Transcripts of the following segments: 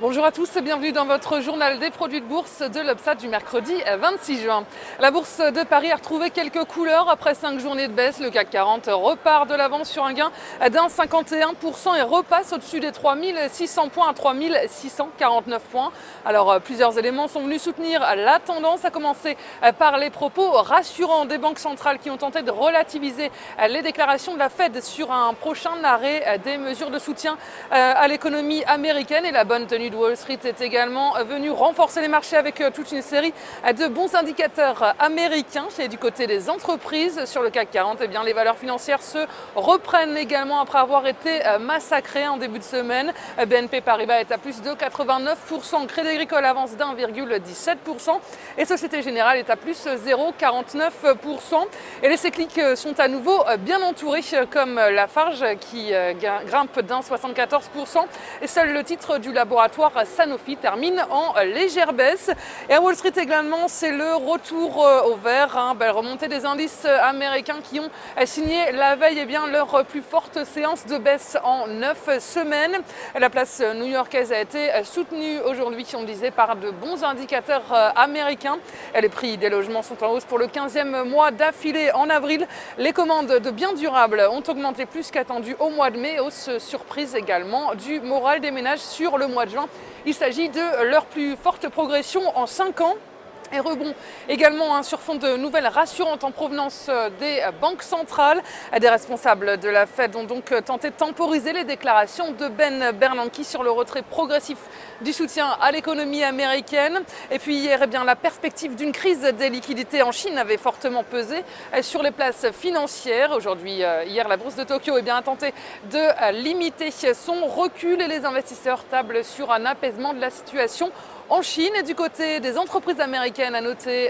Bonjour à tous et bienvenue dans votre journal des produits de bourse de l'Obstat du mercredi 26 juin. La bourse de Paris a retrouvé quelques couleurs après 5 journées de baisse. Le CAC 40 repart de l'avant sur un gain d'1,51% et repasse au-dessus des 3600 points à 3649 points. Alors plusieurs éléments sont venus soutenir la tendance, à commencer par les propos rassurants des banques centrales qui ont tenté de relativiser les déclarations de la Fed sur un prochain arrêt des mesures de soutien à l'économie américaine, et la bonne tenue de Wall Street est également venue renforcer les marchés avec toute une série de bons indicateurs américains. Et du côté des entreprises, sur le CAC 40, eh bien, les valeurs financières se reprennent également après avoir été massacrées en début de semaine. BNP Paribas est à plus de 89%, Crédit Agricole avance d'1,17% et Société Générale est à plus 0,49%. Et les cycliques sont à nouveau bien entourés, comme Lafarge qui grimpe d'1,74%, et seul le titre du laboratoire Sanofi termine en légère baisse. Et à Wall Street également, c'est le retour au vert, belle remontée des indices américains qui ont signé la veille leur plus forte séance de baisse en 9 semaines. La place new-yorkaise a été soutenue aujourd'hui, on disait, par de bons indicateurs américains. Les prix des logements sont en hausse pour le 15e mois d'affilée en avril. Les commandes de biens durables ont augmenté plus qu'attendu au mois de mai, hausse surprise également du moral des ménages sur le mois de juin. Il s'agit de leur plus forte progression en 5 ans. Et rebond également sur fond de nouvelles rassurantes en provenance des banques centrales. Des responsables de la Fed ont donc tenté de temporiser les déclarations de Ben Bernanke sur le retrait progressif du soutien à l'économie américaine. Et puis hier, la perspective d'une crise des liquidités en Chine avait fortement pesé sur les places financières. Hier, la bourse de Tokyo a tenté de limiter son recul et les investisseurs tablent sur un apaisement de la situation en Chine. Et du côté des entreprises américaines, à noter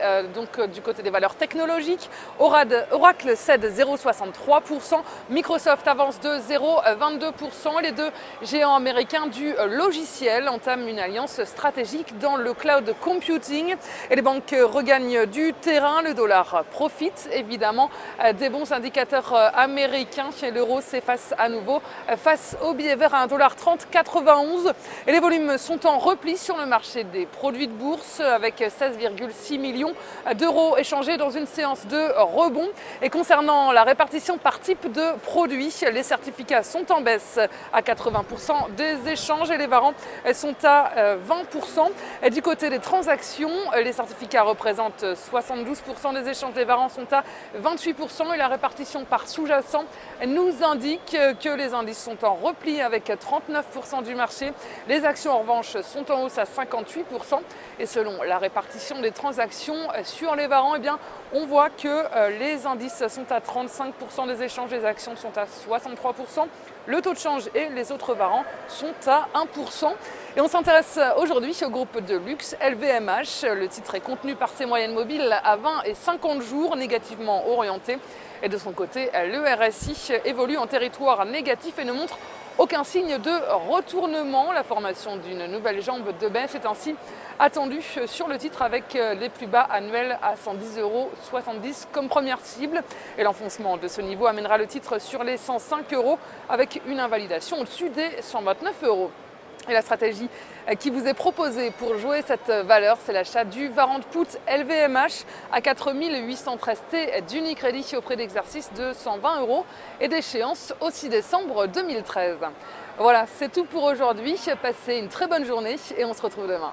du côté des valeurs technologiques, Oracle cède 0,63%, Microsoft avance de 0,22%. Les deux géants américains du logiciel entament une alliance stratégique dans le cloud computing. Et les banques regagnent du terrain, le dollar profite évidemment des bons indicateurs américains. L'euro s'efface à nouveau face au billet vert à 1,3091 $. Et les volumes sont en repli sur le marché des produits de bourse, avec 16,6 millions d'euros échangés dans une séance de rebond. Et concernant la répartition par type de produit, les certificats sont en baisse à 80% des échanges et les warrants sont à 20%. Et du côté des transactions, les certificats représentent 72% des échanges, les warrants sont à 28%, et la répartition par sous-jacent nous indique que les indices sont en repli avec 39% du marché. Les actions en revanche sont en hausse à 58%. Et selon la répartition des transactions sur les warrants, on voit que les indices sont à 35% des échanges, les actions sont à 63%, le taux de change et les autres warrants sont à 1%. Et on s'intéresse aujourd'hui au groupe de luxe LVMH. Le titre est contenu par ses moyennes mobiles à 20 et 50 jours, négativement orientées. Et de son côté, le RSI évolue en territoire négatif et ne montre aucun signe de retournement. La formation d'une nouvelle jambe de baisse est ainsi attendue sur le titre, avec les plus bas annuels à 110,70 € comme première cible. Et l'enfoncement de ce niveau amènera le titre sur les 105 € avec une invalidation au-dessus des 129 €. Et la stratégie qui vous est proposée pour jouer cette valeur, c'est l'achat du warrant put LVMH à 4813 T d'Unicredit au prix d'exercice de 120 € et d'échéance au 6 décembre 2013. Voilà, c'est tout pour aujourd'hui. Passez une très bonne journée et on se retrouve demain.